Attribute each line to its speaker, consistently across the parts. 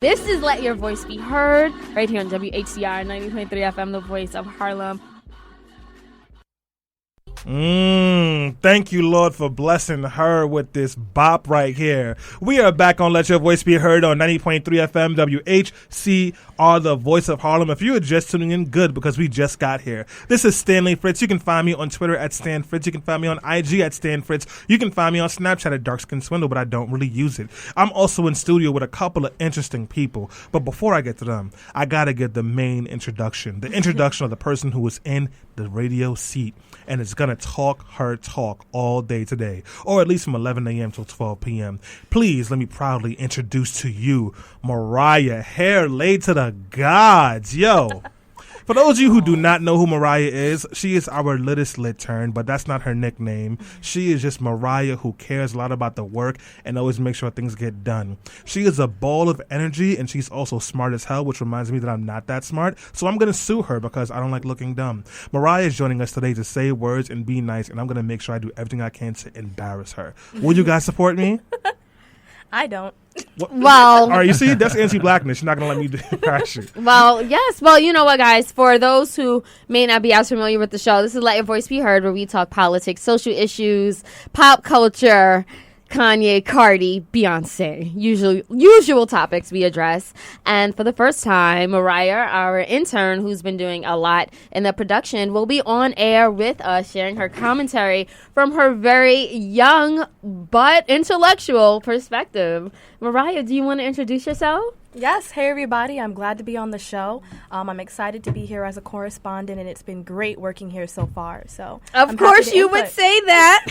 Speaker 1: This is Let Your Voice Be Heard right here on WHCR 90.3 FM, the voice of Harlem.
Speaker 2: Thank you, Lord, for blessing her with this bop right here. We are back on Let Your Voice Be Heard on 90.3 FM WHCR, the voice of Harlem. If you are just tuning in, good, because we just got here. This is Stanley Fritz. You can find me on Twitter at Stan Fritz. You can find me on IG at Stan Fritz. You can find me on Snapchat at Darkskin Swindle, but I don't really use it. I'm also in studio with a couple of interesting people. But before I get to them, I got to get the main introduction. The introduction of the person who is in the radio seat and is going to talk her talk all day today, or at least from 11 a.m. till 12 p.m. Please let me proudly introduce to you Mariah, hair laid to the gods. Yo. For those of you who do not know who Mariah is, she is our littest lit turn, but that's not her nickname. She is just Mariah, who cares a lot about the work and always makes sure things get done. She is a ball of energy, and she's also smart as hell, which reminds me that I'm not that smart. So I'm going to sue her because I don't like looking dumb. Mariah is joining us today to say words and be nice, and I'm going to make sure I do everything I can to embarrass her. Will you guys support me?
Speaker 3: I don't.
Speaker 1: Well,
Speaker 2: all right, you see, that's anti-blackness. She's not going to let me embarrass you.
Speaker 1: Well, yes. Well, you know what, guys? For those who may not be as familiar with the show, this is Let Your Voice Be Heard, where we talk politics, social issues, pop culture, Kanye, Cardi, Beyonce, usual topics we address. And for the first time, Mariah, our intern, who's been doing a lot in the production, will be on air with us, sharing her commentary from her very young but intellectual perspective. Mariah, do you want to introduce yourself?
Speaker 3: Yes. Hey, everybody. I'm glad to be on the show. I'm excited to be here as a correspondent, and it's been great working here so far. So,
Speaker 1: of course you would say that.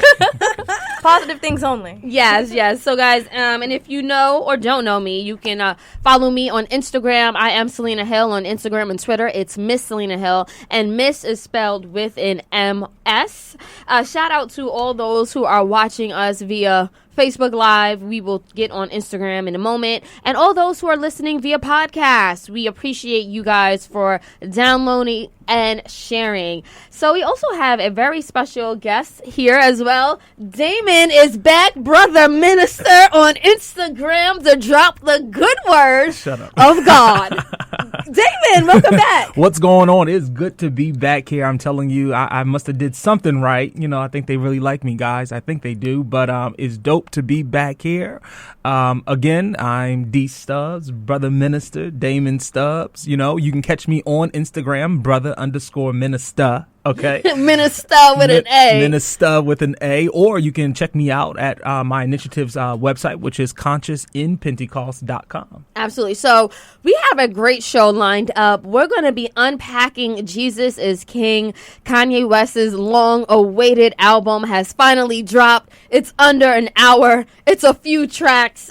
Speaker 3: Positive things only.
Speaker 1: Yes. So, guys, and if you know or don't know me, you can follow me on Instagram. I am Selena Hill on Instagram and Twitter. It's Miss Selena Hill, and Miss is spelled with an M-S. Shout out to all those who are watching us via Facebook Live. We will get on Instagram in a moment. And all those who are listening via podcast, we appreciate you guys for downloading and sharing. So we also have a very special guest here as well. Damon is back, brother minister, on Instagram to drop the good word of God. Damon, welcome back.
Speaker 4: What's going on? It's good to be back here. I'm telling you, I must have did something right. You know, I think they really like me, guys. I think they do. But it's dope to be back here. Again, I'm D Stubbs, brother minister, Damon Stubbs. You know, you can catch me on Instagram, brother_minister. Okay.
Speaker 1: Minister with an A.
Speaker 4: Minister with an A. Or you can check me out at my initiative's website, which is consciousinpentecost.com.
Speaker 1: Absolutely. So we have a great show lined up. We're going to be unpacking Jesus is King. Kanye West's long-awaited album has finally dropped. It's under an hour. It's a few tracks.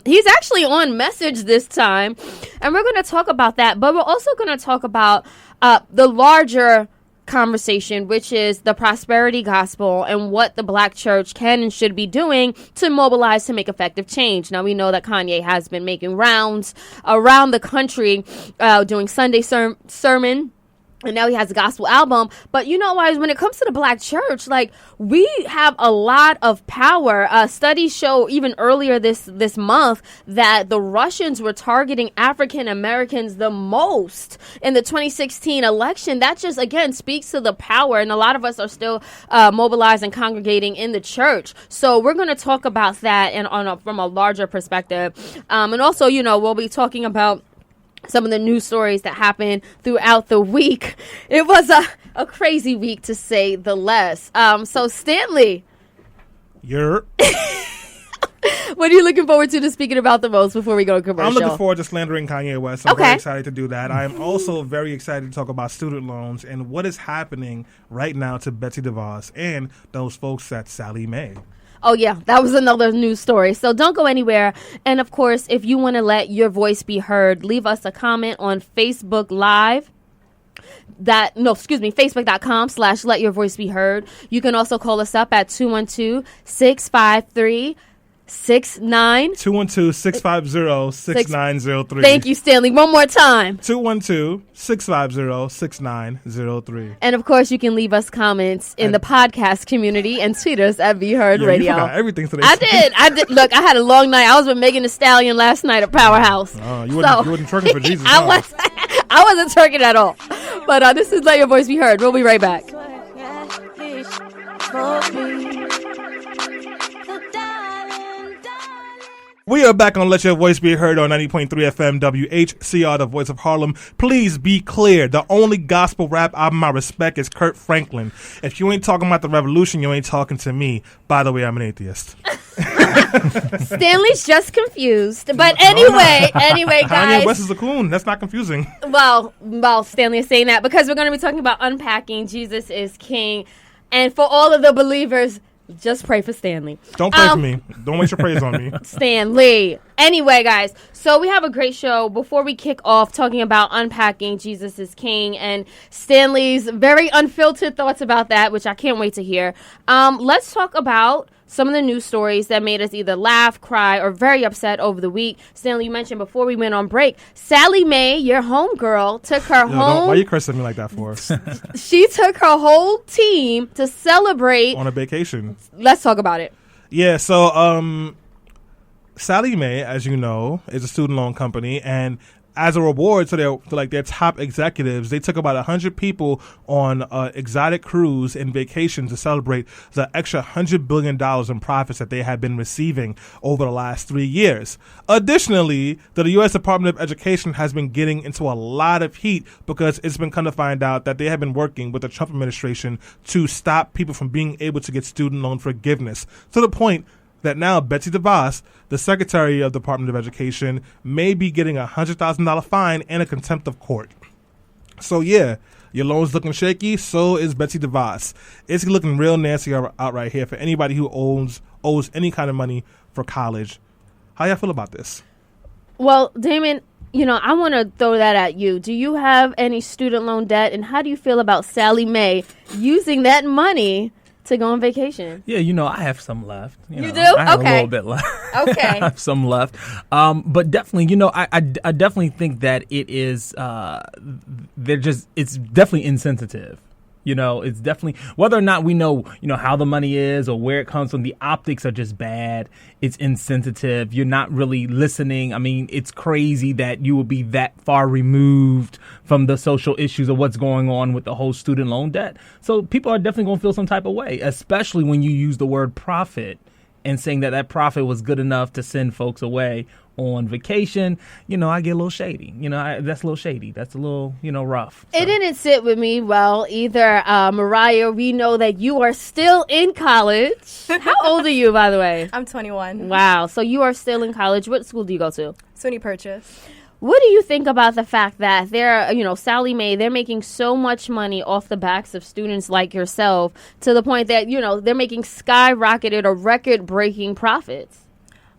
Speaker 1: He's actually on Message this time. And we're going to talk about that. But we're also going to talk about the larger conversation, which is the prosperity gospel and what the black church can and should be doing to mobilize to make effective change. Now, we know that Kanye has been making rounds around the country doing Sunday sermon. And now he has a gospel album. But you know, guys, when it comes to the black church, like, we have a lot of power. Studies show even earlier this month that the Russians were targeting African Americans the most in the 2016 election. That just, again, speaks to the power. And a lot of us are still mobilized and congregating in the church. So we're going to talk about that and from a larger perspective. And also, you know, we'll be talking about some of the news stories that happened throughout the week. It was a crazy week, to say the less. So, Stanley.
Speaker 2: You're...
Speaker 1: What are you looking forward to speaking about the most before we go to commercial?
Speaker 2: I'm looking forward to slandering Kanye West. I'm very excited to do that. I'm also very excited to talk about student loans and what is happening right now to Betsy DeVos and those folks at Sallie Mae.
Speaker 1: Oh, yeah, that was another news story. So don't go anywhere. And, of course, if you want to let your voice be heard, leave us a comment on Facebook Live. Facebook.com/Let Your Voice Be Heard. You can also call us up at 212-653 69.
Speaker 2: 212-650-6903.
Speaker 1: Thank you, Stanley. One more time.
Speaker 2: 212-650-6903.
Speaker 1: And of course, you can leave us comments in the podcast community and tweet us at Be Heard Radio.
Speaker 2: You forgot everything today.
Speaker 1: I did. Look, I had a long night. I was with Megan Thee Stallion last night at Powerhouse.
Speaker 2: You wasn't twerking for Jesus.
Speaker 1: I wasn't twerking at all. But this is Let Your Voice Be Heard. We'll be right back.
Speaker 2: We are back on Let Your Voice Be Heard on 90.3 FM WHCR, the voice of Harlem. Please be clear. The only gospel rap album I respect is Kurt Franklin. If you ain't talking about the revolution, you ain't talking to me. By the way, I'm an atheist.
Speaker 1: Stanley's just confused. But anyway, guys.
Speaker 2: Kanye West is a coon. That's not confusing.
Speaker 1: Well, Stanley is saying that because we're going to be talking about unpacking Jesus is King. And for all of the believers, just pray for Stanley.
Speaker 2: Don't pray for me. Don't waste your praise on me.
Speaker 1: Stanley. Anyway, guys, so we have a great show. Before we kick off talking about unpacking Jesus is King and Stanley's very unfiltered thoughts about that, which I can't wait to hear, let's talk about some of the news stories that made us either laugh, cry, or very upset over the week. Stanley, you mentioned before we went on break, Sally Mae, your homegirl, took her home.
Speaker 2: Why are you cursing me like that for?
Speaker 1: She took her whole team to celebrate.
Speaker 2: On a vacation.
Speaker 1: Let's talk about it.
Speaker 2: Yeah, so Sally Mae, as you know, is a student loan company, and as a reward to their top executives, they took about 100 people on an exotic cruise and vacation to celebrate the extra $100 billion in profits that they had been receiving over the last 3 years. Additionally, the U.S. Department of Education has been getting into a lot of heat because it's been kind of find out that they have been working with the Trump administration to stop people from being able to get student loan forgiveness, to the point that now Betsy DeVos, the Secretary of the Department of Education, may be getting a $100,000 fine and a contempt of court. So yeah, your loan's looking shaky, so is Betsy DeVos. It's looking real nasty out right here for anybody who owes any kind of money for college. How y'all feel about this?
Speaker 1: Well, Damon, I want to throw that at you. Do you have any student loan debt, and how do you feel about Sally Mae using that money to go on vacation?
Speaker 4: Yeah, I have some left.
Speaker 1: You do?
Speaker 4: I have
Speaker 1: Okay.
Speaker 4: a little bit left.
Speaker 1: Okay.
Speaker 4: I have some left. But definitely, I definitely think that it is, it's definitely insensitive. It's definitely, whether or not we know, how the money is or where it comes from, the optics are just bad. It's insensitive. You're not really listening. I mean, it's crazy that you would be that far removed from the social issues of what's going on with the whole student loan debt. So people are definitely going to feel some type of way, especially when you use the word profit and saying that profit was good enough to send folks away on vacation. I get a little shady. That's a little shady. That's a little, rough. So.
Speaker 1: It didn't sit with me well either. Mariah, we know that you are still in college. How old are you, by the way?
Speaker 3: I'm 21.
Speaker 1: Wow. So you are still in college. What school do you go to?
Speaker 3: SUNY Purchase.
Speaker 1: What do you think about the fact that Sally Mae, they're making so much money off the backs of students like yourself to the point that, they're making skyrocketed or record-breaking profits?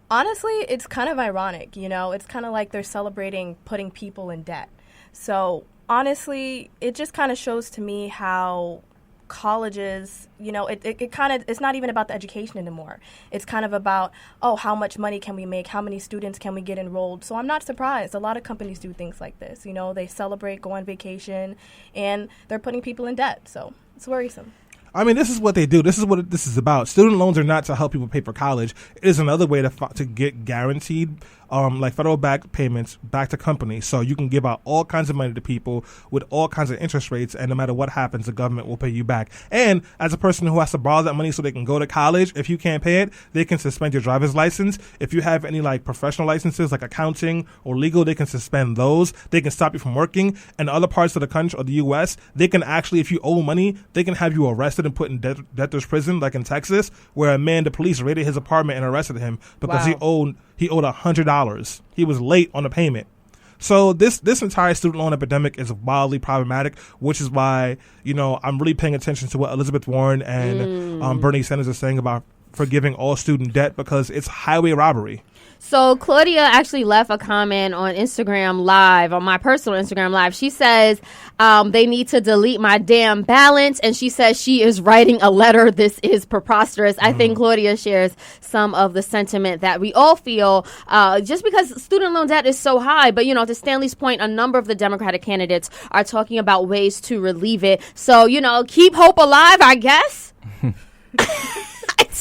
Speaker 3: Honestly, it's kind of ironic, It's kind of like they're celebrating putting people in debt. So, honestly, it just kind of shows to me how colleges, it kind of, it's not even about the education anymore. It's kind of about, how much money can we make? How many students can we get enrolled? So I'm not surprised. A lot of companies do things like this. They celebrate, go on vacation, and they're putting people in debt. So it's worrisome.
Speaker 2: I mean, this is what they do. This is what this is about. Student loans are not to help people pay for college. It is another way to get guaranteed, like federal back payments back to companies. So you can give out all kinds of money to people with all kinds of interest rates, and no matter what happens, the government will pay you back. And as a person who has to borrow that money so they can go to college, if you can't pay it, they can suspend your driver's license. If you have any professional licenses like accounting or legal, they can suspend those. They can stop you from working. And other parts of the country or the U.S., they can actually, if you owe money, they can have you arrested and put in debtor's prison, like in Texas, where the police raided his apartment and arrested him because he owed $100. He was late on the payment. So this entire student loan epidemic is wildly problematic, which is why I'm really paying attention to what Elizabeth Warren and Bernie Sanders are saying about forgiving all student debt, because it's highway robbery.
Speaker 1: So Claudia actually left a comment on Instagram Live, on my personal Instagram Live. She says they need to delete my damn balance, and she says she is writing a letter. This is preposterous. I think Claudia shares some of the sentiment that we all feel, just because student loan debt is so high. But, to Stanley's point, a number of the Democratic candidates are talking about ways to relieve it. So, keep hope alive, I guess.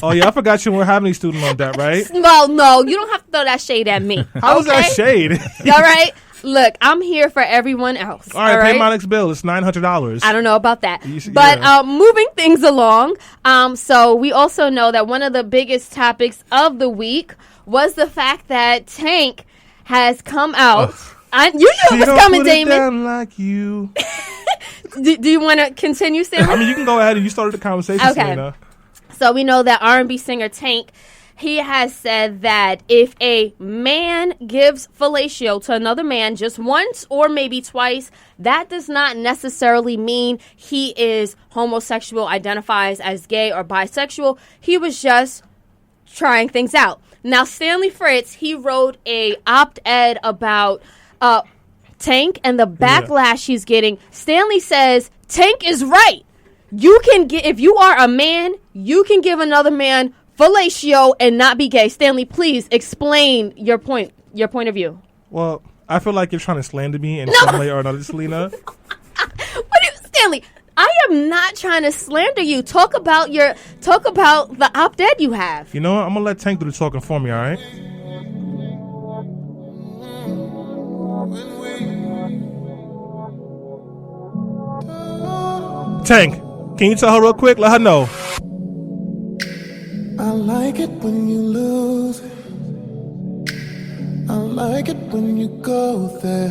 Speaker 2: Oh, yeah, I forgot you were having any student loan debt, right?
Speaker 1: Well, no, you don't have to throw that shade at me.
Speaker 2: How is that shade?
Speaker 1: All right? Look, I'm here for everyone else.
Speaker 2: All right, pay my next bill. It's $900.
Speaker 1: I don't know about that. But moving things along, so we also know that one of the biggest topics of the week was the fact that Tank has come out. You knew it was coming, Damon.
Speaker 2: Down like you.
Speaker 1: Do you want to continue, Sam?
Speaker 2: I mean, you can go ahead and you started the conversation,
Speaker 1: Okay.
Speaker 2: Selena.
Speaker 1: So we know that R&B singer Tank, he has said that if a man gives fellatio to another man just once or maybe twice, that does not necessarily mean he is homosexual, identifies as gay or bisexual. He was just trying things out. Now, Stanley Fritz, he wrote a op-ed about Tank and the backlash he's getting. Stanley says Tank is right. You can get, if you are a man, you can give another man fellatio and not be gay. Stanley, please explain your point of view.
Speaker 2: Well, I feel like you're trying to slander me in some way or another, Selena.
Speaker 1: Stanley, I am not trying to slander you. Talk about the op-ed you have.
Speaker 2: You know what? I'm gonna let Tank do the talking for me. All right. Tank, can you tell her real quick? Let her know.
Speaker 5: I like it when you lose it. I like it when you go there.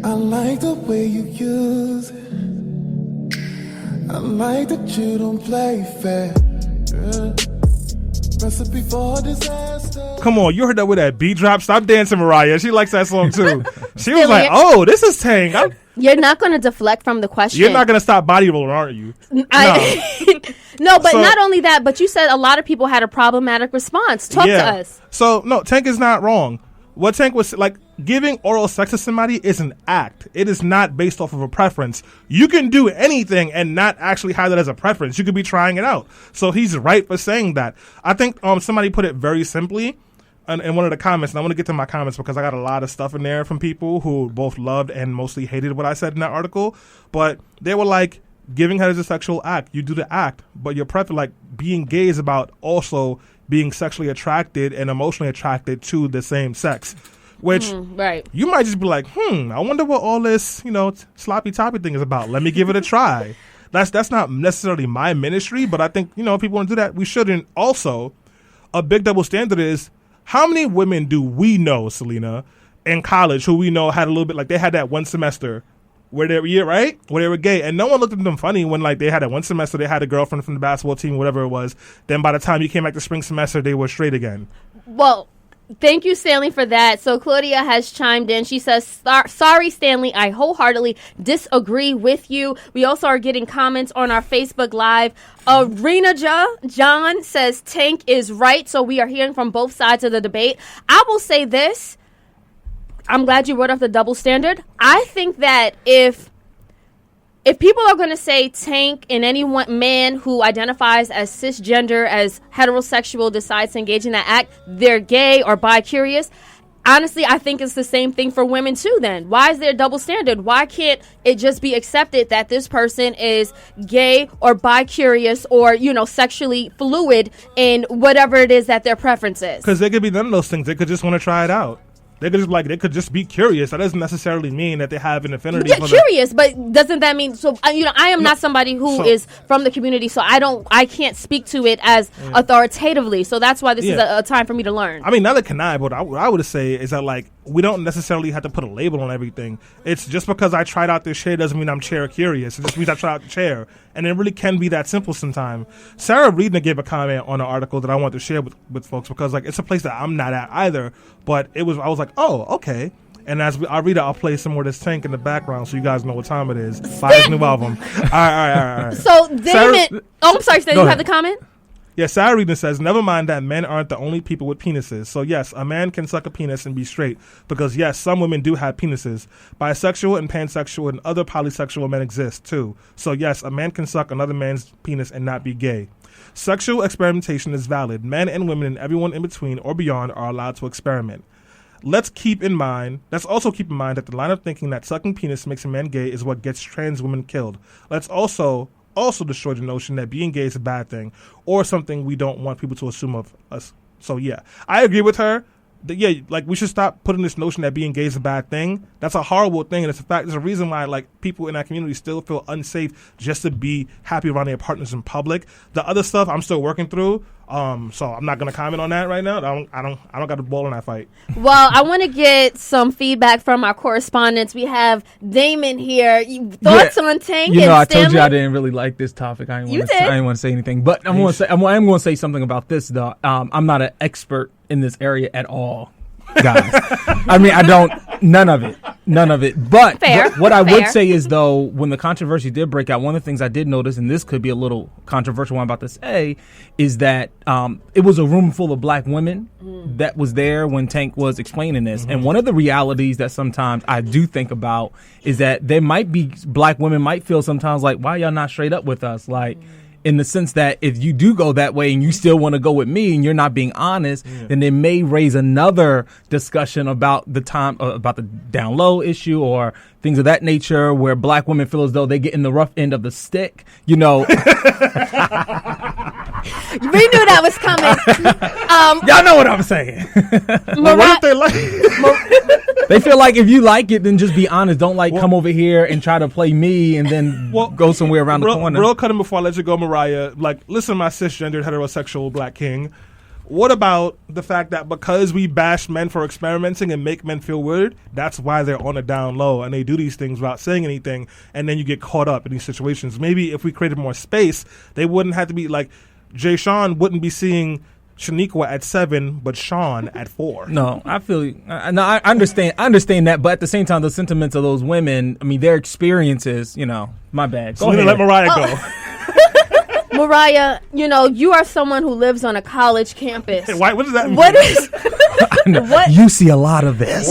Speaker 5: I like the way you use it. I like that you don't play fair. Yeah. Recipe for disaster.
Speaker 2: Come on, you heard that with that beat drop? Stop dancing, Mariah. She likes that song too. She was like, "Oh, this is Tank."
Speaker 1: You're not going to deflect from the question.
Speaker 2: You're not going to stop body rolling, aren't you?
Speaker 1: No, but not only that, but you said a lot of people had a problematic response. Talk to us.
Speaker 2: So, no, Tank is not wrong. What Tank was like, giving oral sex to somebody is an act. It is not based off of a preference. You can do anything and not actually have that as a preference. You could be trying it out. So he's right for saying that. I think somebody put it very simply in one of the comments, and I want to get to my comments because I got a lot of stuff in there from people who both loved and mostly hated what I said in that article. But they were like, giving head is a sexual act. You do the act, but your preference, like being gay, is about also being sexually attracted and emotionally attracted to the same sex. Which you might just be like, I wonder what all this, sloppy toppy thing is about. Let me give it a try. That's not necessarily my ministry, but I think, if people want to do that, we shouldn't. Also, a big double standard is, how many women do we know, Selena, in college who we know had a little bit, like they had that one semester where they were, right? Where they were gay, and no one looked at them funny when like they had that one semester, they had a girlfriend from the basketball team, whatever it was. Then by the time you came back to spring semester, they were straight again.
Speaker 1: Well, thank you, Stanley, for that. So Claudia has chimed in. She says, sorry, Stanley, I wholeheartedly disagree with you. We also are getting comments on our Facebook Live. Arena John says Tank is right. So we are hearing from both sides of the debate. I will say this. I'm glad you brought up the double standard. I think that if people are going to say Tank and any man who identifies as cisgender, as heterosexual, decides to engage in that act, they're gay or bi-curious, honestly, I think it's the same thing for women too then. Why is there a double standard? Why can't it just be accepted that this person is gay or bi-curious or, sexually fluid in whatever it is that their preference is?
Speaker 2: Because they could be none of those things. They could just want to try it out. They could just be curious. That doesn't necessarily mean that they have an affinity.
Speaker 1: Yeah, curious, but doesn't that mean so? I am not somebody who is from the community, so I can't speak to it as authoritatively. So that's why this is a time for me to learn.
Speaker 2: I mean, neither can I. But what I would say is that like we don't necessarily have to put a label on everything. It's just because I tried out this chair doesn't mean I'm chair curious. It just means I tried out the chair, and it really can be that simple sometimes. Sarah Reedner gave a comment on an article that I want to share with folks because like it's a place that I'm not at either. But I was like, oh, okay. And as I read it, I'll play some more of this Tank in the background so you guys know what time it is. Buy his new album. All right.
Speaker 1: So, Damon... I'm sorry, Stan, you have the comment?
Speaker 2: Yeah, Sarah Reedon says, never mind that men aren't the only people with penises. So yes, a man can suck a penis and be straight because yes, some women do have penises. Bisexual and pansexual and other polysexual men exist too. So yes, a man can suck another man's penis and not be gay. Sexual experimentation is valid. Men and women and everyone in between or beyond are allowed to experiment. Let's also keep in mind that the line of thinking that sucking penis makes a man gay is what gets trans women killed. Let's also destroy the notion that being gay is a bad thing or something we don't want people to assume of us. So yeah, I agree with her. We should stop putting this notion that being gay is a bad thing. That's a horrible thing, and it's a fact. There's a reason why people in our community still feel unsafe just to be happy around their partners in public. The other stuff I'm still working through, so I'm not gonna comment on that right now. I don't got the ball in that fight.
Speaker 1: Well, I want to get some feedback from our correspondents. We have Damon here. Thoughts on Tank?
Speaker 4: You know, I
Speaker 1: Stanley?
Speaker 4: told you I didn't really like this topic. I didn't want to say anything, but I am going to say something about this though. I'm not an expert in this area at all, guys. I mean, none of it. But what I would say is, though, when the controversy did break out, one of the things I did notice, and this could be a little controversial, what I'm about to say, is that it was a room full of black women that was there when Tank was explaining this. And one of the realities that sometimes I do think about is that there might be black women might feel sometimes like, why y'all not straight up with us? Like, in the sense that if you do go that way and you still want to go with me and you're not being honest, then it may raise another discussion about the down low issue or things of that nature where black women feel as though they get in the rough end of the stick, you know.
Speaker 1: We knew that was coming.
Speaker 4: Y'all know what I'm saying.
Speaker 2: What if they like?
Speaker 4: They feel like if you like it, then just be honest. Don't come over here and try to play me and then go somewhere around the corner.
Speaker 2: Real cutting before I let you go, Mariah. Listen, my cisgendered heterosexual black king. What about the fact that because we bash men for experimenting and make men feel weird, that's why they're on a down low and they do these things without saying anything, and then you get caught up in these situations. Maybe if we created more space, they wouldn't have to be like Jay Sean wouldn't be seeing Shaniqua at 7, but Sean at 4.
Speaker 4: No, I feel you. No, I understand. I understand that, but at the same time, the sentiments of those women, I mean, their experiences, you know, my bad.
Speaker 2: So let Mariah go.
Speaker 1: Mariah, you know, you are someone who lives on a college campus.
Speaker 2: Hey, what does that mean?
Speaker 1: What
Speaker 4: you see a lot of this.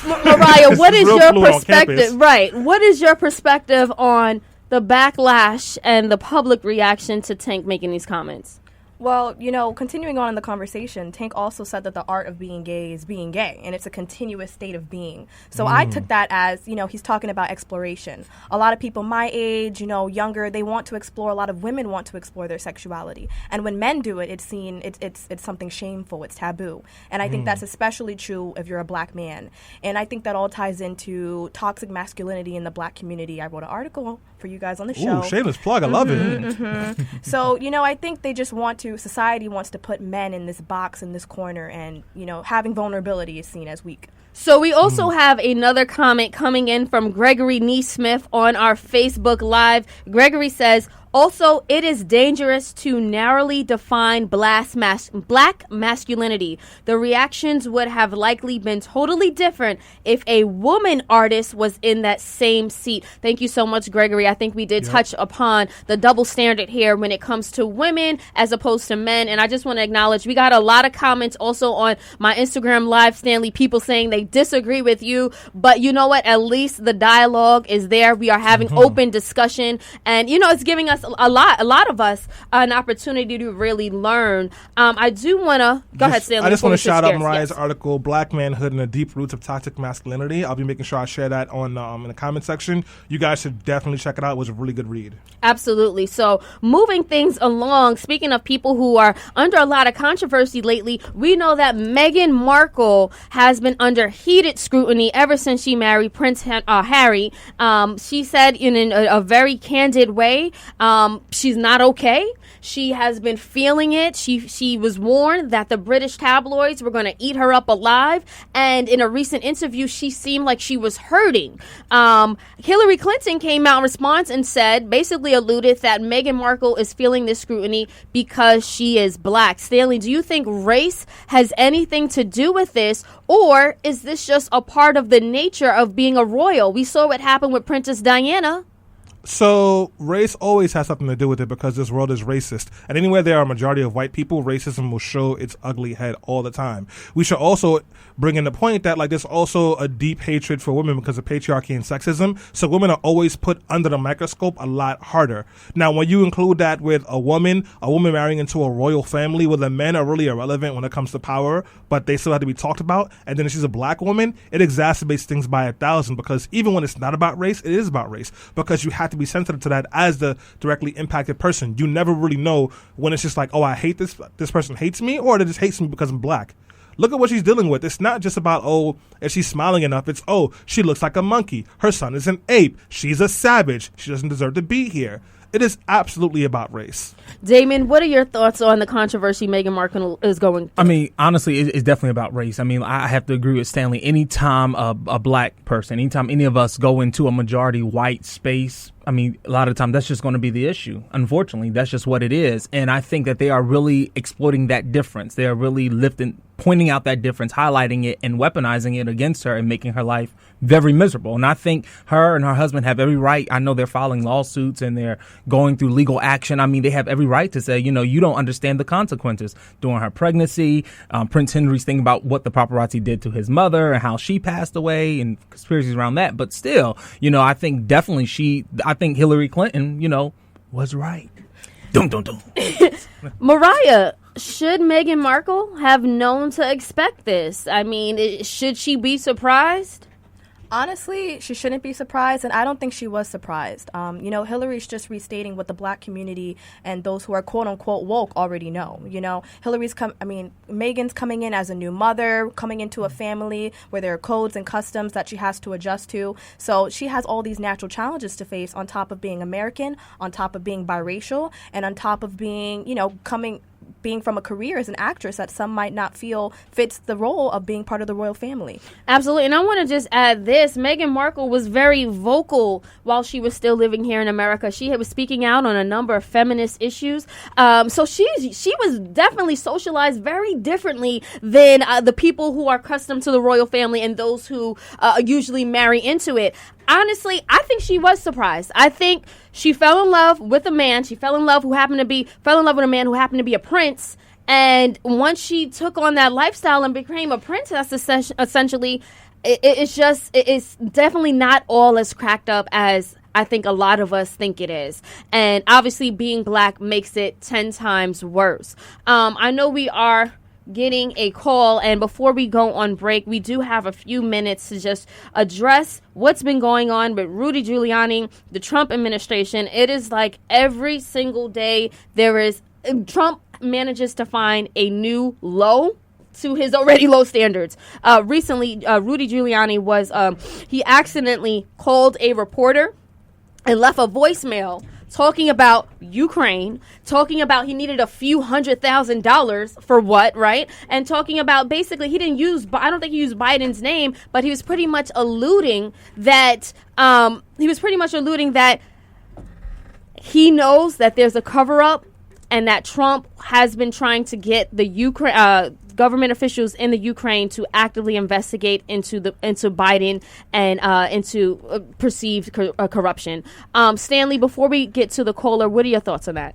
Speaker 1: Mariah, what is your perspective? Right. What is your perspective on the backlash and the public reaction to Tank making these comments?
Speaker 3: Well, you know, continuing on in the conversation, Tank also said that the art of being gay is being gay, and it's a continuous state of being. So I took that as, you know, he's talking about exploration. A lot of people my age, you know, younger, they want to explore. A lot of women want to explore their sexuality. And when men do it, it's seen, it's something shameful, it's taboo. And I think that's especially true if you're a black man. And I think that all ties into toxic masculinity in the black community. I wrote an article for you guys on the show.
Speaker 2: Ooh, shameless plug. I love it.
Speaker 3: So, you know, I think they just want to, society wants to put men in this box, in this corner, and, you know, having vulnerability is seen as weak.
Speaker 1: So we also have another comment coming in from Gregory Neesmith on our Facebook Live. Gregory says, also, it is dangerous to narrowly define black masculinity. The reactions would have likely been totally different if a woman artist was in that same seat. Thank you so much, Gregory. I think we did touch upon the double standard here when it comes to women as opposed to men. And I just want to acknowledge we got a lot of comments also on my Instagram Live, Stanley, people saying they disagree with you. But you know what? At least the dialogue is there. We are having open discussion. And, you know, it's giving us a lot of us an opportunity to really learn. I do want to go ahead, Stanley.
Speaker 2: I just want to shout out Mariah's article, "Black Manhood and the Deep Roots of Toxic Masculinity." I'll be making sure I share that on in the comment section. You guys should definitely check it out. It was a really good read.
Speaker 1: Absolutely. So moving things along, speaking of people who are under a lot of controversy lately, we know that Meghan Markle has been under heated scrutiny ever since she married Prince Harry. She said in a very candid way, she's not okay. She has been feeling it. She was warned that the British tabloids were going to eat her up alive. And in a recent interview, she seemed like she was hurting. Hillary Clinton came out in response and said, basically alluded that Meghan Markle is feeling this scrutiny because she is black. Stanley, do you think race has anything to do with this? Or is this just a part of the nature of being a royal? We saw what happened with Princess Diana.
Speaker 2: So race always has something to do with it because this world is racist. And anywhere there are a majority of white people, racism will show its ugly head all the time. We should also bring in the point that like there's also a deep hatred for women because of patriarchy and sexism. So women are always put under the microscope a lot harder. Now, when you include that with a woman marrying into a royal family where the men are really irrelevant when it comes to power, but they still have to be talked about, and then if she's a black woman, it exacerbates things by 1,000 because even when it's not about race, it is about race because you have to be sensitive to that as the directly impacted person. You never really know when it's just like, oh, I hate this person hates me, or they just hates me because I'm black. Look at what she's dealing with. It's not just about, oh, if she's smiling enough. It's, oh, she looks like a monkey. Her son is an ape. She's a savage. She doesn't deserve to be here. It is absolutely about race.
Speaker 1: Damon, what are your thoughts on the controversy Meghan Markle is going through?
Speaker 4: I mean, honestly, it's definitely about race. I mean, I have to agree with Stanley. Anytime a black person, anytime any of us go into a majority white space, I mean, a lot of time that's just going to be the issue. Unfortunately, that's just what it is. And I think that they are really exploiting that difference. They are really pointing out that difference, highlighting it and weaponizing it against her and making her life very miserable. And I think her and her husband have every right. I know they're filing lawsuits and they're going through legal action. I mean, they have every right to say, you know, you don't understand the consequences. During her pregnancy, Prince Henry's thing about what the paparazzi did to his mother and how she passed away and conspiracies around that. But still, you know, I think definitely I think Hillary Clinton, you know, was right. Dum, dum, dum.
Speaker 1: Mariah, should Meghan Markle have known to expect this? I mean, should she be surprised?
Speaker 3: Honestly, she shouldn't be surprised, and I don't think she was surprised. You know, Hillary's just restating what the black community and those who are quote-unquote woke already know. You know, Meghan's coming in as a new mother, coming into a family where there are codes and customs that she has to adjust to. So she has all these natural challenges to face on top of being American, on top of being biracial, and on top of being, you know, being from a career as an actress that some might not feel fits the role of being part of the royal family.
Speaker 1: Absolutely. And I want to just add this. Meghan Markle was very vocal while she was still living here in America. She was speaking out on a number of feminist issues. So she was definitely socialized very differently than the people who are accustomed to the royal family and those who usually marry into it. Honestly, I think she was surprised. I think she fell in love with a man. She fell in love with a man who happened to be a prince. And once she took on that lifestyle and became a princess, essentially, it's definitely not all as cracked up as I think a lot of us think it is. And obviously being black makes it 10 times worse. I know we are getting a call, and before we go on break, we do have a few minutes to just address what's been going on with Rudy Giuliani, the Trump administration. It is like every single day Trump manages to find a new low to his already low standards. Recently, Rudy Giuliani he accidentally called a reporter and left a voicemail talking about Ukraine, talking about he needed a few $100,000 for what, right? And talking about basically I don't think he used Biden's name, but he was pretty much alluding that he knows that there's a cover-up and that Trump has been trying to get the government officials in the Ukraine to actively investigate into Biden and into perceived corruption. Stanley, before we get to the caller, what are your thoughts on that?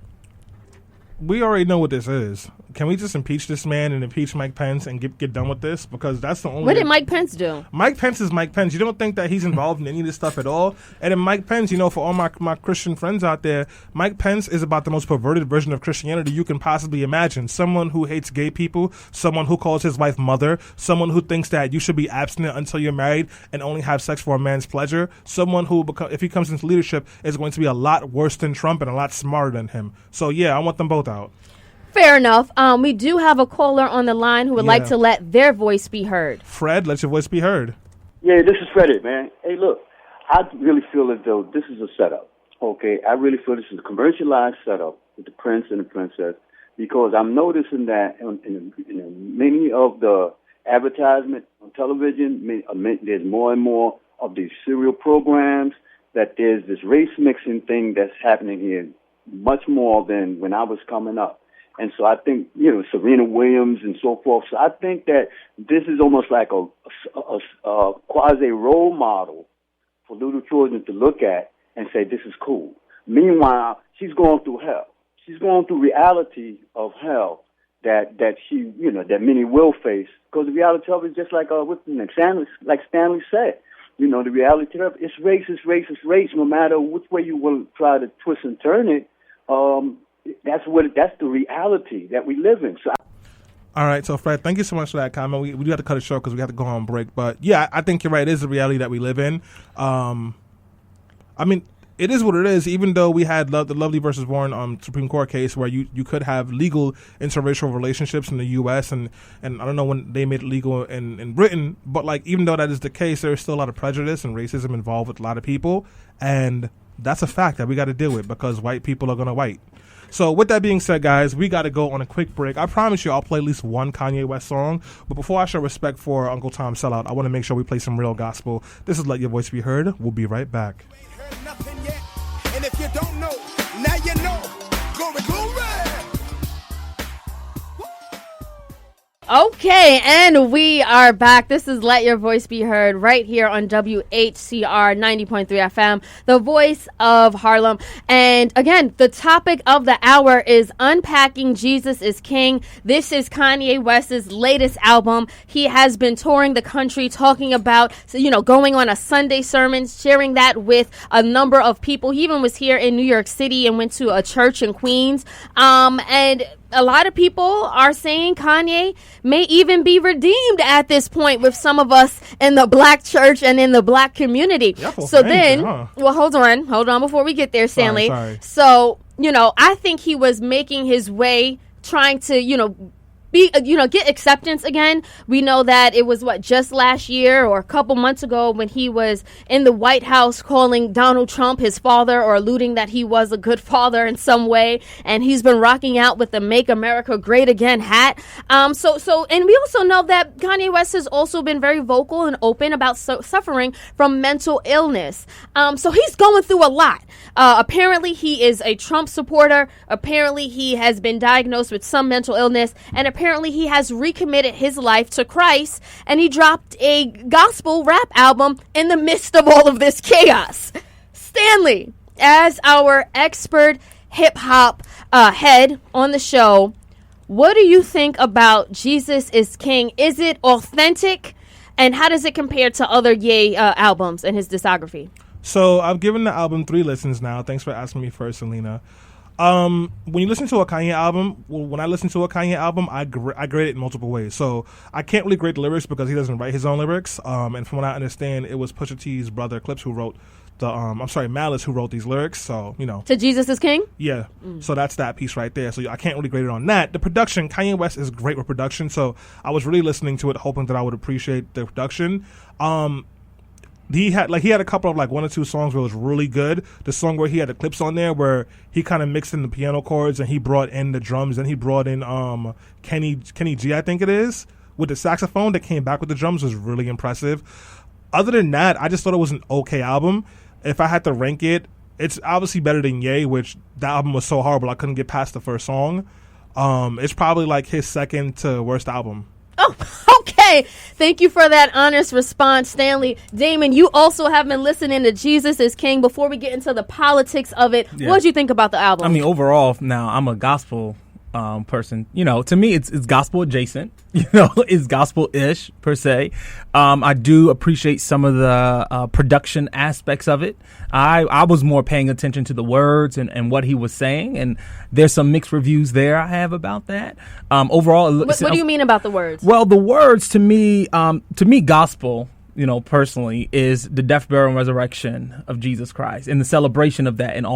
Speaker 2: We already know what this is. Can we just impeach this man and impeach Mike Pence and get done with this? Because that's the only...
Speaker 1: What did Mike Pence do?
Speaker 2: Mike Pence is Mike Pence. You don't think that he's involved in any of this stuff at all? And then Mike Pence, you know, for all my Christian friends out there, Mike Pence is about the most perverted version of Christianity you can possibly imagine. Someone who hates gay people, someone who calls his wife mother, someone who thinks that you should be abstinent until you're married and only have sex for a man's pleasure, someone who, if he comes into leadership, is going to be a lot worse than Trump and a lot smarter than him. So, yeah, I want them both out.
Speaker 1: Fair enough. We do have a caller on the line who would like to let their voice be heard.
Speaker 2: Fred, let your voice be heard.
Speaker 6: Yeah, this is Freddie, man. Hey, look, I really feel as though this is a setup, okay? I really feel this is a commercialized setup with the prince and the princess because I'm noticing that in many of the advertisement on television, there's more and more of these serial programs that there's this race mixing thing that's happening here much more than when I was coming up. And so I think, you know, Serena Williams and so forth. So I think that this is almost like a quasi role model for little children to look at and say this is cool. Meanwhile, she's going through hell. She's going through reality of hell that she, that many will face. Because the reality of it is just like what's the name? Stanley said. The reality of it, it's race. No matter which way you will try to twist and turn it, that's the reality that we live in. So.
Speaker 2: All right, so Fred, thank you so much for that comment. We do have to cut it short because we have to go on break. But yeah, I think you're right. It is the reality that we live in. It is what it is, even though we had the Lovely versus Warren Supreme Court case where you could have legal interracial relationships in the U.S. and I don't know when they made it legal in Britain, but like even though that is the case, there's still a lot of prejudice and racism involved with a lot of people, and that's a fact that we got to deal with because white people are going to white. So with that being said, guys, we got to go on a quick break. I promise you I'll play at least one Kanye West song, but before I show respect for Uncle Tom Sellout, I want to make sure we play some real gospel. This is Let Your Voice Be Heard. We'll be right back.
Speaker 7: Nothing yet. And if you don't know, now you know. Glory, glory.
Speaker 1: Okay, and we are back. This is Let Your Voice Be Heard right here on WHCR 90.3 FM, the voice of Harlem. And again, the topic of the hour is Unpacking Jesus is King. This is Kanye West's latest album. He has been touring the country talking about, going on a Sunday sermon, sharing that with a number of people. He even was here in New York City and went to a church in Queens. And a lot of people are saying Kanye may even be redeemed at this point with some of us in the black church and in the black community. So then, well, hold on before we get there, Stanley.
Speaker 2: Sorry.
Speaker 1: So, I think he was making his way, trying to, get acceptance again. We know that it was just last year or a couple months ago when he was in the White House calling Donald Trump his father or alluding that he was a good father in some way. And he's been rocking out with the Make America Great Again hat. And we also know that Kanye West has also been very vocal and open about suffering from mental illness. So he's going through a lot. Apparently he is a Trump supporter. Apparently he has been diagnosed with some mental illness, and apparently he has recommitted his life to Christ, and he dropped a gospel rap album in the midst of all of this chaos. Stanley, as our expert hip-hop head on the show, what do you think about Jesus is King? Is it authentic, and how does it compare to other Ye albums in his discography?
Speaker 2: So I've given the album 3 listens now. Thanks for asking me first, Selena. When you listen to a Kanye album, when I listen to a Kanye album, I grade it in multiple ways. So I can't really grade the lyrics because he doesn't write his own lyrics. And from what I understand, it was Pusha T's brother Clips who wrote Malice who wrote these lyrics. So,
Speaker 1: To Jesus is King?
Speaker 2: Yeah. So that's that piece right there. So I can't really grade it on that. The production, Kanye West is great with production. So I was really listening to it, hoping that I would appreciate the production. He had a couple of 1 or 2 songs where it was really good. The song where he had the clips on there where he kind of mixed in the piano chords and he brought in the drums and he brought in Kenny G, I think it is, with the saxophone that came back with the drums was really impressive. Other than that, I just thought it was an okay album. If I had to rank it, it's obviously better than Ye, which that album was so horrible I couldn't get past the first song. It's probably his second to worst album.
Speaker 1: Oh, okay. Thank you for that honest response, Stanley. Damon, you also have been listening to Jesus is King. Before we get into the politics of it, what did you think about the album?
Speaker 4: I mean, overall, now I'm a gospel person. To me, it's gospel adjacent. It's gospel-ish per se. I do appreciate some of the production aspects of it. I was more paying attention to the words and what he was saying, and there's some mixed reviews there I have about that. Overall,
Speaker 1: what do you mean about the words?
Speaker 4: Well, the words to me, gospel, personally, is the death, burial, and resurrection of Jesus Christ and the celebration of that in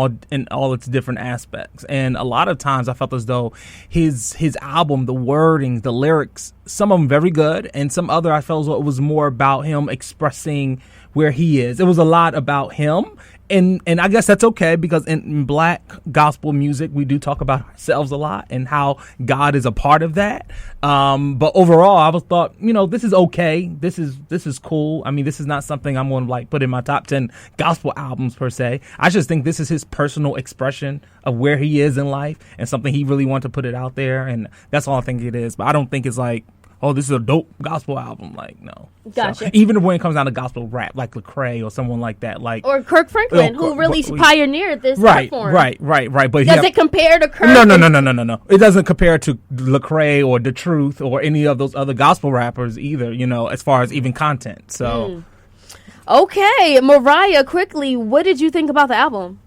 Speaker 4: all its different aspects. And a lot of times I felt as though his album, the wording, the lyrics, some of them very good, and some other I felt as though it was more about him expressing where he is. It was a lot about him. And I guess that's okay because in black gospel music, we do talk about ourselves a lot and how God is a part of that. But overall, I thought, this is okay. This is cool. I mean, this is not something I'm going to put in my top 10 gospel albums per se. I just think this is his personal expression of where he is in life and something he really wanted to put it out there. And that's all I think it is. But I don't think it's oh, this is a dope gospel album. Like, no.
Speaker 1: Gotcha.
Speaker 4: So, even when it comes down to gospel rap, like Lecrae or someone like that, like
Speaker 1: Or Kirk Franklin, who really pioneered this art form.
Speaker 4: Right. But
Speaker 1: does it compare to Kirk?
Speaker 4: No. It doesn't compare to Lecrae or The Truth or any of those other gospel rappers either. As far as even content. So,
Speaker 1: Okay, Mariah, quickly, what did you think about the album?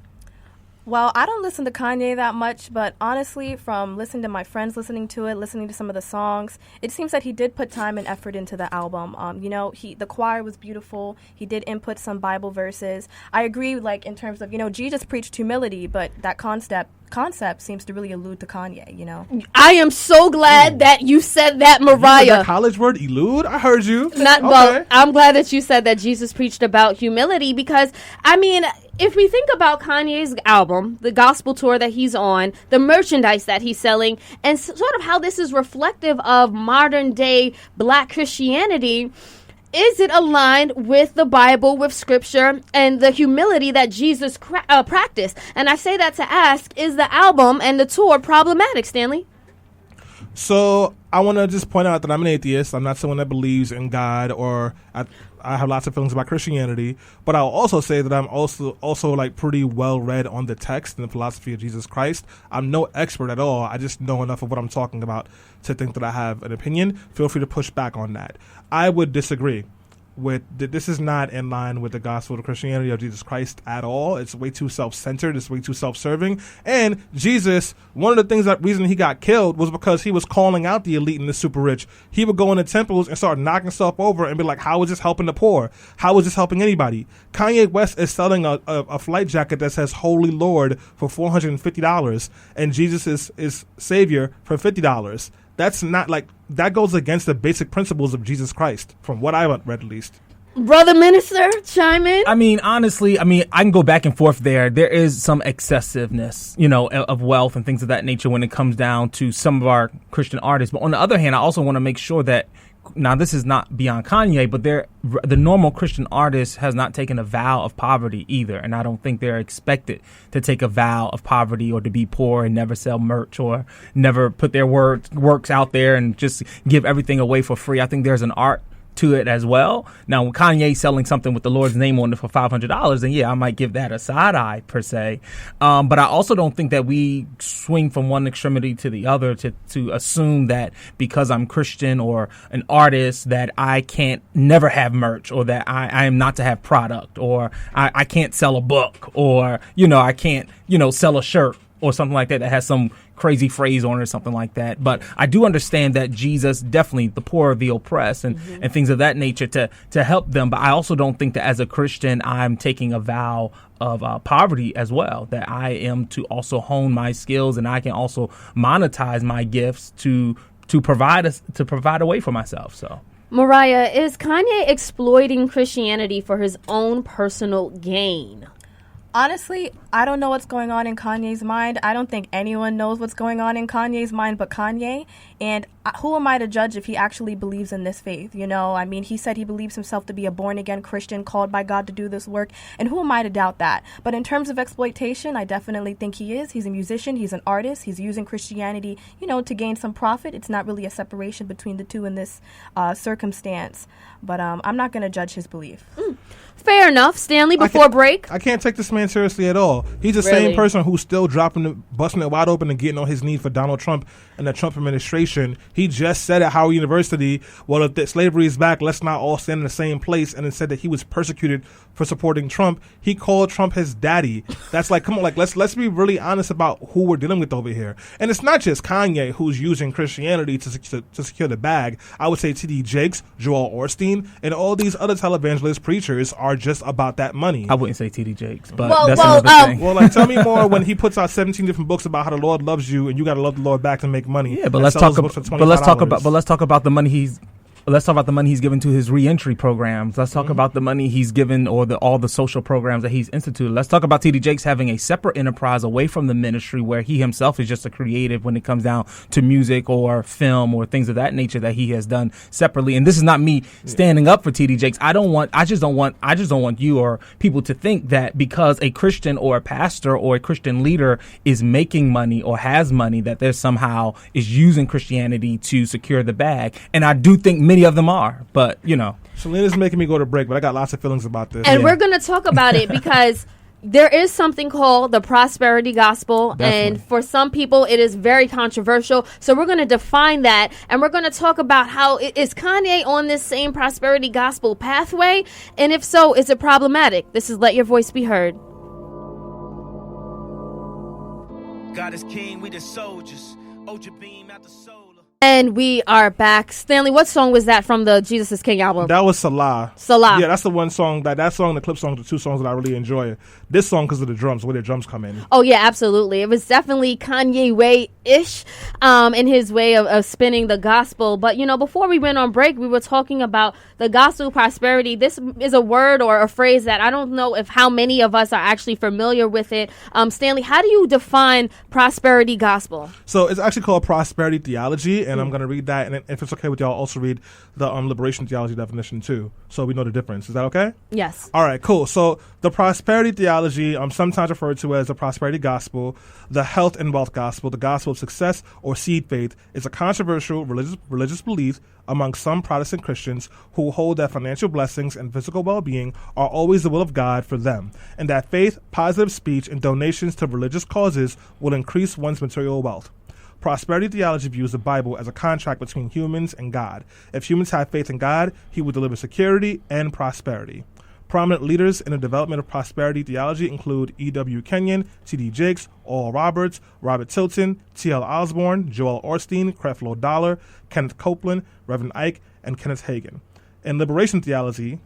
Speaker 3: Well, I don't listen to Kanye that much, but honestly, from listening to my friends listening to it, listening to some of the songs, it seems that he did put time and effort into the album. The choir was beautiful. He did input some Bible verses. I agree, like, in terms of, Jesus preached humility, but that concept seems to really allude to Kanye,
Speaker 1: I am so glad that you said that, Mariah.
Speaker 2: You heard that college word, elude? I heard you.
Speaker 1: Well, I'm glad that you said that Jesus preached about humility because, if we think about Kanye's album, the gospel tour that he's on, the merchandise that he's selling, and sort of how this is reflective of modern day Black Christianity, is it aligned with the Bible, with Scripture, and the humility that Jesus practiced? And I say that to ask, is the album and the tour problematic, Stanley?
Speaker 2: So I want to just point out that I'm an atheist. I'm not someone that believes in God, or I have lots of feelings about Christianity. But I'll also say that I'm also like pretty well read on the text and the philosophy of Jesus Christ. I'm no expert at all. I just know enough of what I'm talking about to think that I have an opinion. Feel free to push back on that. I would disagree with this is not in line with the gospel of Christianity of Jesus Christ at all. It's way too self-centered. It's way too self-serving. And Jesus, one of the reason he got killed was because he was calling out the elite and the super rich. He would go into temples and start knocking stuff over and be like, how is this helping the poor? How is this helping anybody? Kanye West is selling a flight jacket that says Holy Lord for $450 and Jesus is Savior for $50. That's not that goes against the basic principles of Jesus Christ, from what I've read at least.
Speaker 1: Brother Minister, chime in.
Speaker 4: Honestly, I can go back and forth there. There is some excessiveness, of wealth and things of that nature when it comes down to some of our Christian artists. But on the other hand, I also want to make sure that, now this is not beyond Kanye, but the normal Christian artist has not taken a vow of poverty either. And I don't think they're expected to take a vow of poverty or to be poor and never sell merch or never put their works out there and just give everything away for free. I think there's an art to it as well. Now, when Kanye's selling something with the Lord's name on it for $500, then yeah, I might give that a side eye per se. But I also don't think that we swing from one extremity to the other to assume that because I'm Christian or an artist that I can't never have merch, or that I am not to have product, or I can't sell a book, or, I can't, sell a shirt or something like that has some crazy phrase on it or something like that. But I do understand that Jesus definitely the poor, the oppressed, and things of that nature to help them. But I also don't think that as a Christian I'm taking a vow of poverty as well, that I am to also hone my skills and I can also monetize my gifts to provide a way for myself. So,
Speaker 1: Mariah, is Kanye exploiting Christianity for his own personal gain?
Speaker 3: Honestly, I don't know what's going on in Kanye's mind. I don't think anyone knows what's going on in Kanye's mind but Kanye. And who am I to judge if he actually believes in this faith? He said he believes himself to be a born-again Christian called by God to do this work. And who am I to doubt that? But in terms of exploitation, I definitely think he is. He's a musician. He's an artist. He's using Christianity, to gain some profit. It's not really a separation between the two in this circumstance. But I'm not going to judge his belief.
Speaker 1: Fair enough. Stanley, before break.
Speaker 2: I can't take this man seriously at all. He's the same person who's still busting it wide open and getting on his knees for Donald Trump and the Trump administration. He just said at Howard University, well, if slavery is back, let's not all stand in the same place, and then said that he was persecuted for supporting Trump. He called Trump his daddy. That's like, come on, let's be really honest about who we're dealing with over here. And it's not just Kanye who's using Christianity to secure the bag. I would say T.D. Jakes, Joel Osteen, and all these other televangelist preachers are just about that money.
Speaker 4: I wouldn't say T.D. Jakes, but that's another thing.
Speaker 2: Well, tell me more when he puts out 17 different books about how the Lord loves you and you got to love the Lord back to make money.
Speaker 4: Yeah, but let's talk about the money he's Let's talk about the money he's given to his reentry programs. Let's talk about the money he's given or all the social programs that he's instituted. Let's talk about T.D. Jakes having a separate enterprise away from the ministry where he himself is just a creative when it comes down to music or film or things of that nature that he has done separately. And this is not me standing up for T.D. Jakes. I just don't want you or people to think that because a Christian or a pastor or a Christian leader is making money or has money that there somehow is using Christianity to secure the bag. And I do think many of them are, but
Speaker 2: Selena's making me go to break, but I got lots of feelings about this.
Speaker 1: And we're going to talk about it because there is something called the prosperity gospel.
Speaker 4: Definitely.
Speaker 1: And for some people, it is very controversial. So we're going to define that. And we're going to talk about how is Kanye on this same prosperity gospel pathway? And if so, is it problematic? This is Let Your Voice Be Heard.
Speaker 8: God is king, we the soldiers. Ultra beam out the solar.
Speaker 1: And we are back. Stanley, what song was that from the Jesus is King album?
Speaker 2: That was Salah.
Speaker 1: Salah.
Speaker 2: Yeah, that's the one song, that song, the clip song, the two songs that I really enjoy. This song because of the drums, where the drums come in.
Speaker 1: Oh, yeah, absolutely. It was definitely Kanye way-ish in his way of spinning the gospel. But, before we went on break, we were talking about the gospel prosperity. This is a word or a phrase that I don't know if how many of us are actually familiar with it. Stanley, how do you define prosperity gospel?
Speaker 2: So it's actually called prosperity theology, and I'm going to read that. And if it's okay with y'all, I'll also read the liberation theology definition, too, so we know the difference. Is that okay?
Speaker 1: Yes.
Speaker 2: All right, cool. So the prosperity theology, sometimes referred to as the prosperity gospel, the health and wealth gospel, the gospel of success or seed faith, is a controversial religious belief among some Protestant Christians who hold that financial blessings and physical well-being are always the will of God for them, and that faith, positive speech, and donations to religious causes will increase one's material wealth. Prosperity theology views the Bible as a contract between humans and God. If humans have faith in God, he will deliver security and prosperity. Prominent leaders in the development of prosperity theology include E.W. Kenyon, T.D. Jakes, Oral Roberts, Robert Tilton, T.L. Osborne, Joel Osteen, Creflo Dollar, Kenneth Copeland, Reverend Ike, and Kenneth Hagin. In liberation theology,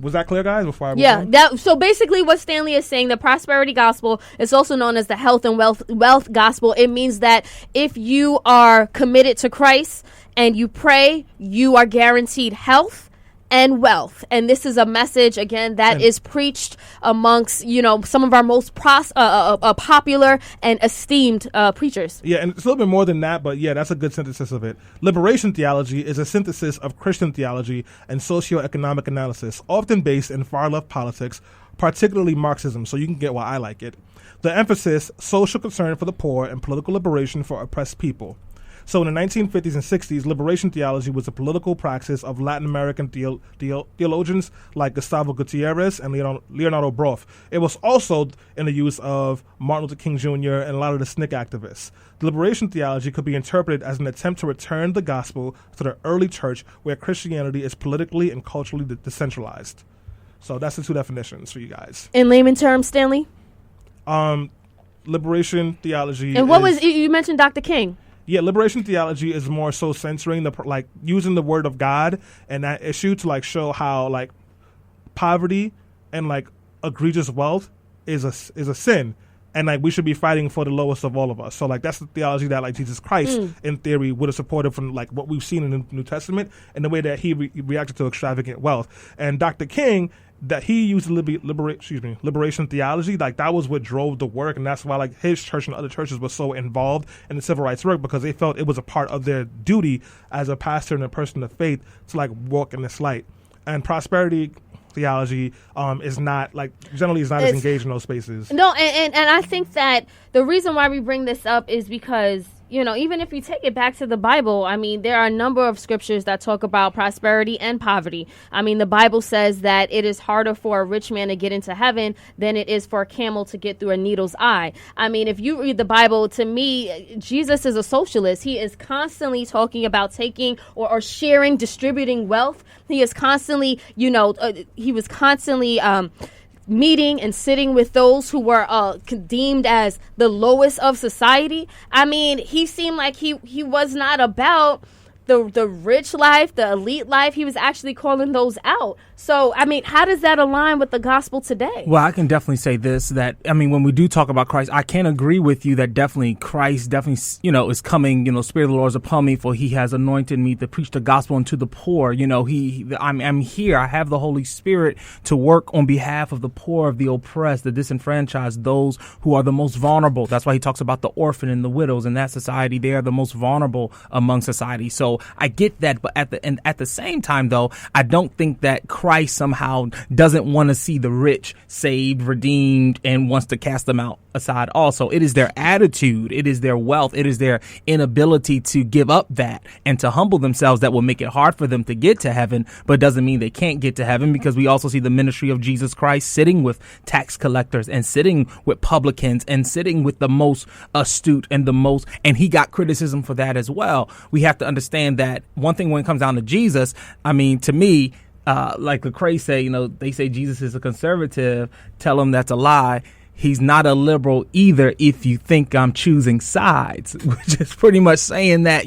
Speaker 2: was that clear, guys? Before I move on?
Speaker 1: So basically what Stanley is saying, the prosperity gospel is also known as the health and wealth gospel. It means that if you are committed to Christ and you pray, you are guaranteed health and wealth. And this is a message, again, that is preached amongst, some of our most popular and esteemed preachers.
Speaker 2: Yeah, and it's a little bit more than that, but yeah, that's a good synthesis of it. Liberation theology is a synthesis of Christian theology and socioeconomic analysis, often based in far-left politics, particularly Marxism, so you can get why I like it. The emphasis, social concern for the poor and political liberation for oppressed people. So in the 1950s and 60s, liberation theology was a political praxis of Latin American theologians like Gustavo Gutierrez and Leonardo Broff. It was also in the use of Martin Luther King Jr. and a lot of the SNCC activists. The liberation theology could be interpreted as an attempt to return the gospel to the early church where Christianity is politically and culturally decentralized. So that's the two definitions for you guys.
Speaker 1: In layman terms, Stanley?
Speaker 2: Liberation theology
Speaker 1: And what was, you mentioned Dr. King.
Speaker 2: Yeah, liberation theology is more so centering using the word of God and that issue to show how poverty and egregious wealth is a sin, and we should be fighting for the lowest of all of us. So that's the theology that Jesus Christ in theory would have supported from what we've seen in the New Testament and the way that he reacted to extravagant wealth. And Dr. King, that he used liberation theology, that was what drove the work, and that's why his church and other churches were so involved in the civil rights work, because they felt it was a part of their duty as a pastor and a person of faith to walk in this light. And prosperity theology is not generally is not as engaged in those spaces.
Speaker 1: No, and I think that the reason why we bring this up is because even if you take it back to the Bible, there are a number of scriptures that talk about prosperity and poverty. The Bible says that it is harder for a rich man to get into heaven than it is for a camel to get through a needle's eye. If you read the Bible, to me, Jesus is a socialist. He is constantly talking about taking or sharing, distributing wealth. He is constantly, he was constantly meeting and sitting with those who were deemed as the lowest of society. He seemed like he was not about the rich life, the elite life, he was actually calling those out. So, I mean, how does that align with the gospel today?
Speaker 4: Well, I can definitely say this, that, I mean, when we do talk about Christ, I can agree with you that definitely Christ definitely, is coming, Spirit of the Lord is upon me, for he has anointed me to preach the gospel unto the poor. I'm here. I have the Holy Spirit to work on behalf of the poor, of the oppressed, the disenfranchised, those who are the most vulnerable. That's why he talks about the orphan and the widows in that society. They are the most vulnerable among society. So I get that. But at the same time, though, I don't think that Christ somehow doesn't want to see the rich saved, redeemed, and wants to cast them out aside also. It is their attitude, it is their wealth, it is their inability to give up that and to humble themselves that will make it hard for them to get to heaven, but it doesn't mean they can't get to heaven, because we also see the ministry of Jesus Christ sitting with tax collectors and sitting with publicans and sitting with the most astute and and he got criticism for that as well. We have to understand that one thing when it comes down to Jesus, I mean, to me, like Lecrae say, they say Jesus is a conservative. Tell them that's a lie. He's not a liberal either if you think I'm choosing sides, which is pretty much saying that,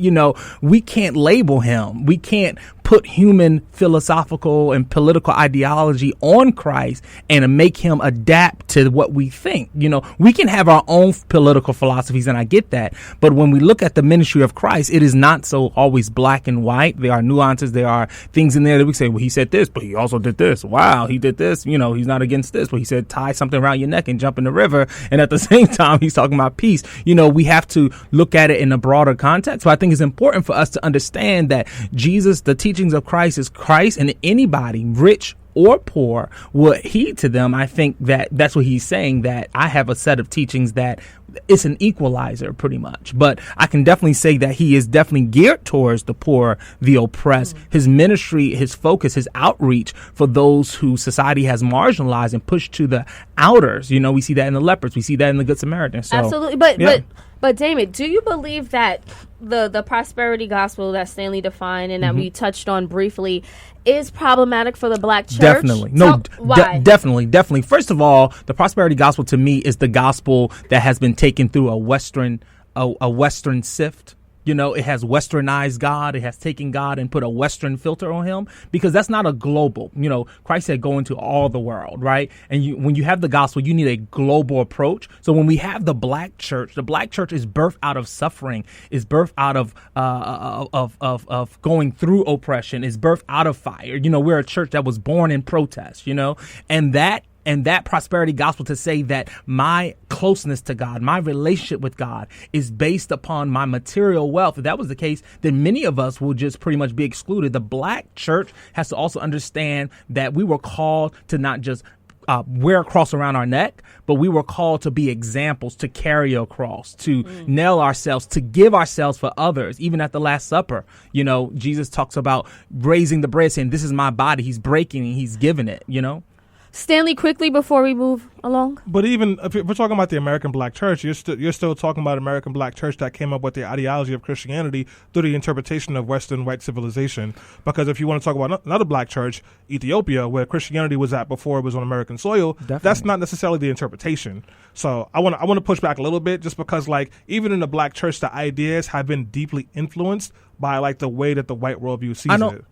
Speaker 4: we can't label him. We can't put human philosophical and political ideology on Christ and make him adapt to what we think. We can have our own political philosophies, and I get that. But when we look at the ministry of Christ, it is not so always black and white. There are nuances. There are things in there that we say, well, he said this, but he also did this. Wow, he did this. He's not against this, but he said tie something around your neck and jump in the river. And at the same time, he's talking about peace. We have to look at it in a broader context. So I think it's important for us to understand that Jesus, the teachings of Christ is Christ, and anybody, rich or poor, would heed to them. I think that's what he's saying, that I have a set of teachings that it's an equalizer pretty much. But I can definitely say that he is definitely geared towards the poor, the oppressed. His ministry, his focus, his outreach for those who society has marginalized and pushed to the outers. We see that in the lepers. We see that in the Good Samaritan. So,
Speaker 1: absolutely. But Damon, do you believe that the prosperity gospel that Stanley defined and that we touched on briefly is problematic for the black church?
Speaker 4: Definitely. Why? Definitely. First of all, the prosperity gospel to me is the gospel that has been taken through a Western sift. It has westernized God. It has taken God and put a Western filter on him, because that's not a global. Christ said go into all the world, right? And when you have the gospel, you need a global approach. So when we have the black church is birthed out of suffering, is birthed out of going through oppression, is birthed out of fire. We're a church that was born in protest, and that prosperity gospel to say that my closeness to God, my relationship with God is based upon my material wealth. If that was the case, then many of us will just pretty much be excluded. The black church has to also understand that we were called to not just wear a cross around our neck, but we were called to be examples, to carry a cross, to nail ourselves, to give ourselves for others. Even at the Last Supper, Jesus talks about raising the bread, saying, this is my body. He's breaking and he's giving it,
Speaker 1: Stanley, quickly before we move along.
Speaker 2: But even if we're talking about the American black church, you're still talking about American black church that came up with the ideology of Christianity through the interpretation of Western white civilization. Because if you want to talk about another black church, Ethiopia, where Christianity was at before it was on American soil, that's not necessarily the interpretation. So I want to push back a little bit, just because even in the black church, the ideas have been deeply influenced by the way that the white worldview sees it.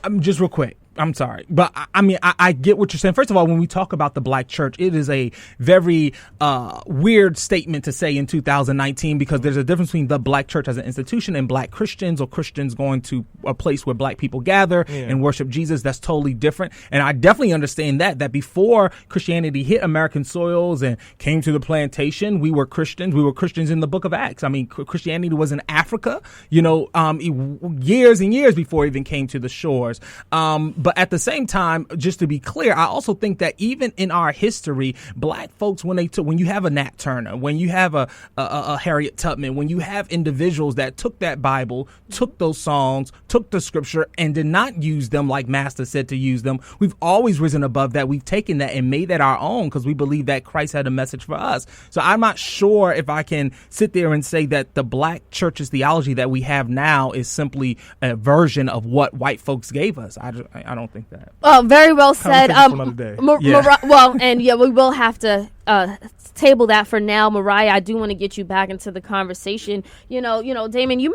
Speaker 4: I'm just real quick. I'm sorry, but I get what you're saying. First of all, when we talk about the black church, it is a very weird statement to say in 2019, because there's a difference between the black church as an institution and black Christians, or Christians going to a place where black people gather and worship Jesus. That's totally different. And I definitely understand that before Christianity hit American soils and came to the plantation, we were Christians. We were Christians in the book of Acts. Christianity was in Africa, years and years before it even came to the shores. But at the same time, just to be clear, I also think that even in our history, black folks, when you have a Nat Turner, when you have a Harriet Tubman, when you have individuals that took that Bible, took those songs, took the scripture, and did not use them like Master said to use them, we've always risen above that. We've taken that and made that our own, because we believe that Christ had a message for us. So I'm not sure if I can sit there and say that the black church's theology that we have now is simply a version of what white folks gave us. I don't think that.
Speaker 1: Very well said.
Speaker 2: Well,
Speaker 1: we will have to table that for now. Mariah, I do want to get you back into the conversation. Damon, you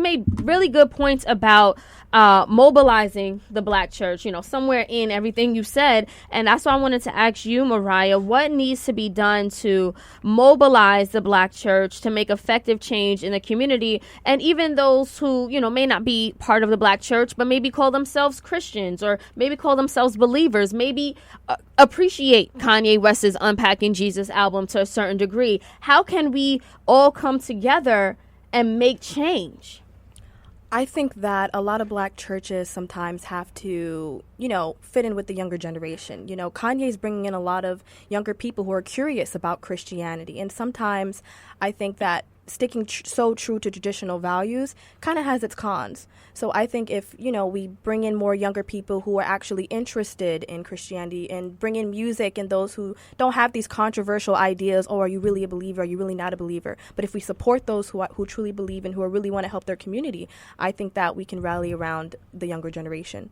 Speaker 1: made really good points about mobilizing the Black church, somewhere in everything you said. And that's why I wanted to ask you, Mariah, what needs to be done to mobilize the Black church to make effective change in the community, and even those who, may not be part of the Black church, but maybe call themselves Christians or maybe call themselves believers, maybe appreciate Kanye West's Unpacking Jesus album to a certain degree. How can we all come together and make change?
Speaker 3: I think that a lot of Black churches sometimes have to, fit in with the younger generation. Kanye's bringing in a lot of younger people who are curious about Christianity. And sometimes I think that sticking so true to traditional values kind of has its cons. So I think if, we bring in more younger people who are actually interested in Christianity and bring in music and those who don't have these controversial ideas, are you really a believer? Are you really not a believer? But if we support those who truly believe and who really want to help their community, I think that we can rally around the younger generation.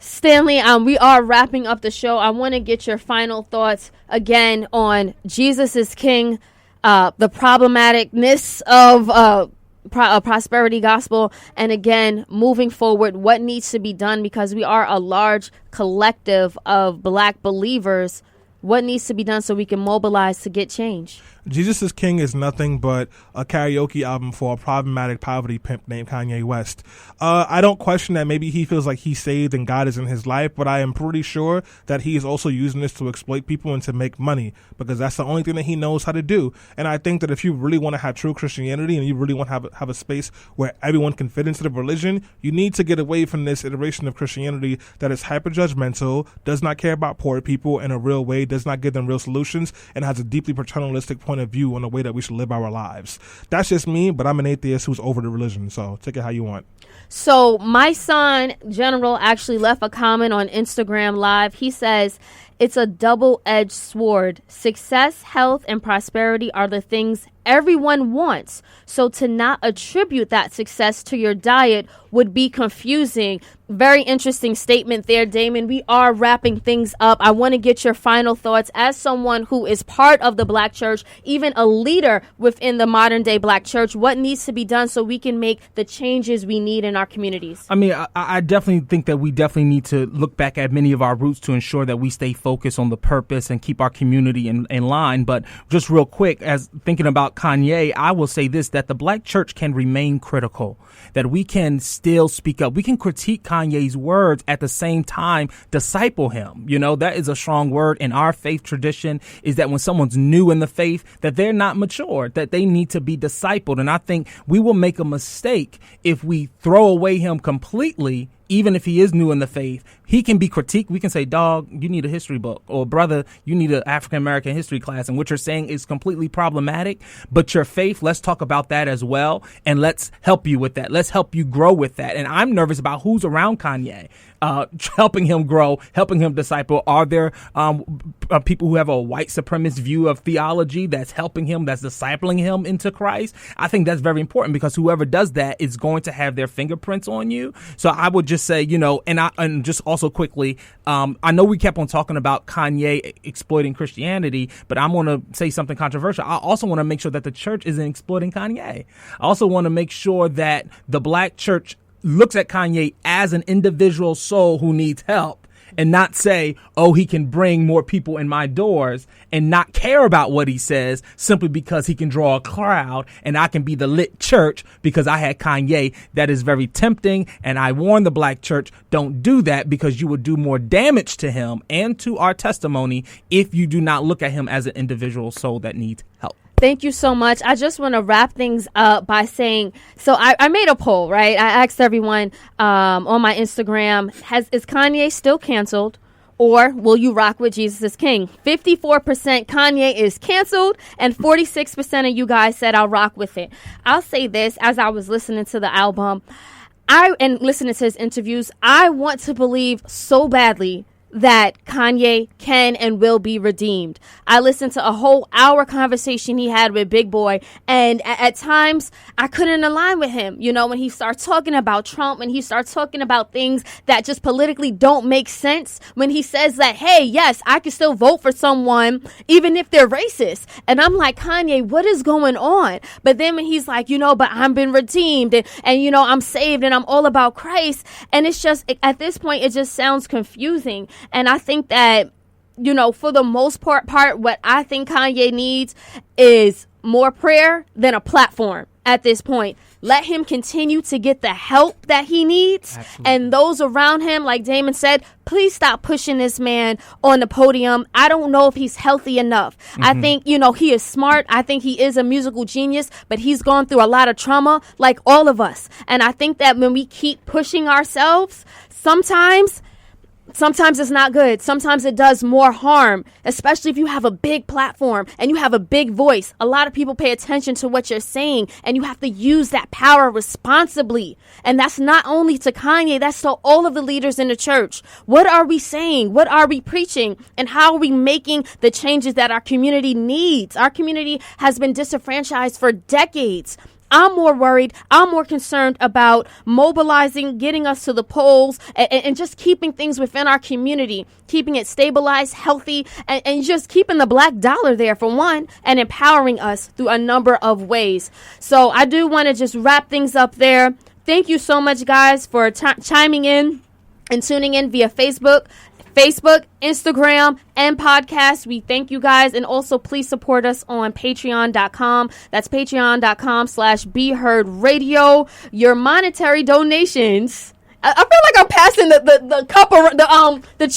Speaker 1: Stanley, we are wrapping up the show. I want to get your final thoughts again on Jesus is King, the problematicness of prosperity gospel, and again, moving forward, what needs to be done, because we are a large collective of Black believers. What needs to be done so we can mobilize to get change?
Speaker 2: Jesus is King is nothing but a karaoke album for a problematic poverty pimp named Kanye West. I don't question that maybe he feels like he's saved and God is in his life, but I am pretty sure that he is also using this to exploit people and to make money, because that's the only thing that he knows how to do. And I think that if you really want to have true Christianity and you really want to have a space where everyone can fit into the religion, you need to get away from this iteration of Christianity that is hyper-judgmental, does not care about poor people in a real way, does not give them real solutions, and has a deeply paternalistic point of view on the way that we should live our lives. That's just me, but I'm an atheist who's over the religion, so take it how you want.
Speaker 1: So my son, General, actually left a comment on Instagram Live. He says, it's a double-edged sword. Success, health, and prosperity are the things everyone wants. So to not attribute that success to your diet would be confusing. Very interesting statement there, Damon. We are wrapping things up. I want to get your final thoughts as someone who is part of the Black church, even a leader within the modern day Black church. What needs to be done so we can make the changes we need in our communities?
Speaker 4: I mean, I definitely think that we definitely need to look back at many of our roots to ensure that we stay focused on the purpose and keep our community in line. But just real quick, as thinking about Kanye, I will say this, that the Black church can remain critical, that we can still speak up. We can critique Kanye's words at the same time disciple him. That is a strong word in our faith tradition, is that when someone's new in the faith, that they're not mature, that they need to be discipled. And I think we will make a mistake if we throw away him completely. Even if he is new in the faith, he can be critiqued. We can say, dog, you need a history book, or brother, you need an African-American history class. And what you're saying is completely problematic, but your faith, let's talk about that as well. And let's help you with that. Let's help you grow with that. And I'm nervous about who's around Kanye, helping him grow, helping him disciple. Are there people who have a white supremacist view of theology that's helping him, that's discipling him into Christ? I think that's very important, because whoever does that is going to have their fingerprints on you. So I would just say, and just also quickly, I know we kept on talking about Kanye exploiting Christianity, but I'm going to say something controversial. I also want to make sure that the church isn't exploiting Kanye. I also want to make sure that the Black church looks at Kanye as an individual soul who needs help, and not say, oh, he can bring more people in my doors, and not care about what he says simply because he can draw a crowd and I can be the lit church because I had Kanye. That is very tempting. And I warn the Black church, don't do that, because you would do more damage to him and to our testimony if you do not look at him as an individual soul that needs help.
Speaker 1: Thank you so much. I just want to wrap things up by saying, so I made a poll, right? I asked everyone on my Instagram, is Kanye still canceled, or will you rock with Jesus is King? 54% Kanye is canceled, and 46% of you guys said I'll rock with it. I'll say this, as I was listening to the album, and listening to his interviews, I want to believe so badly that Kanye can and will be redeemed. I listened to a whole hour conversation he had with Big Boy, and at times I couldn't align with him. You know, when he starts talking about Trump, when he starts talking about things that just politically don't make sense, when he says that, hey, yes, I can still vote for someone even if they're racist. And I'm like, Kanye, what is going on? But then when he's like, you know, but I've been redeemed, and you know, I'm saved and I'm all about Christ. And it's just, at this point, it just sounds confusing. And I think that, you know, for the most part, what I think Kanye needs is more prayer than a platform at this point. Let him continue to get the help that he needs. Absolutely. And those around him, like Damon said, please stop pushing this man on the podium. I don't know if he's healthy enough. I think, you know, he is smart. I think he is a musical genius, but he's gone through a lot of trauma like all of us. And I think that when we keep pushing ourselves, sometimes it's not good. Sometimes it does more harm, especially if you have a big platform and you have a big voice. A lot of people pay attention to what you're saying, and you have to use that power responsibly. And that's not only to Kanye, that's to all of the leaders in the church. What are we saying? What are we preaching? And how are we making the changes that our community needs? Our community has been disenfranchised for decades. I'm more worried. I'm more concerned about mobilizing, getting us to the polls, and just keeping things within our community, keeping it stabilized, healthy, and just keeping the black dollar there for one, and empowering us through a number of ways. So I do want to just wrap things up there. Thank you so much, guys, for chiming in and tuning in via Facebook, Instagram, and podcast. We thank you guys. And also please support us on patreon.com. That's patreon.com/BeHeardRadio. Your monetary donations. I feel like I'm passing the cup around, the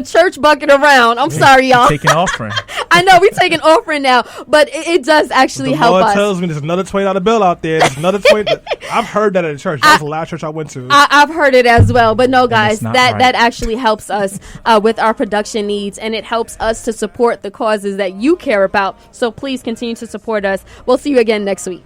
Speaker 1: church bucket around. I'm sorry, y'all.
Speaker 4: Taking offering.
Speaker 1: I know we're taking offering now, but it does actually help us.
Speaker 2: The Lord tells me there's another $20 bill out there. There's another 20. I've heard that at a church. That was the last church I went to.
Speaker 1: I've heard it as well, but no, guys, that
Speaker 4: right.
Speaker 1: actually helps us with our production needs, and it helps us to support the causes that you care about. So please continue to support us. We'll see you again next week.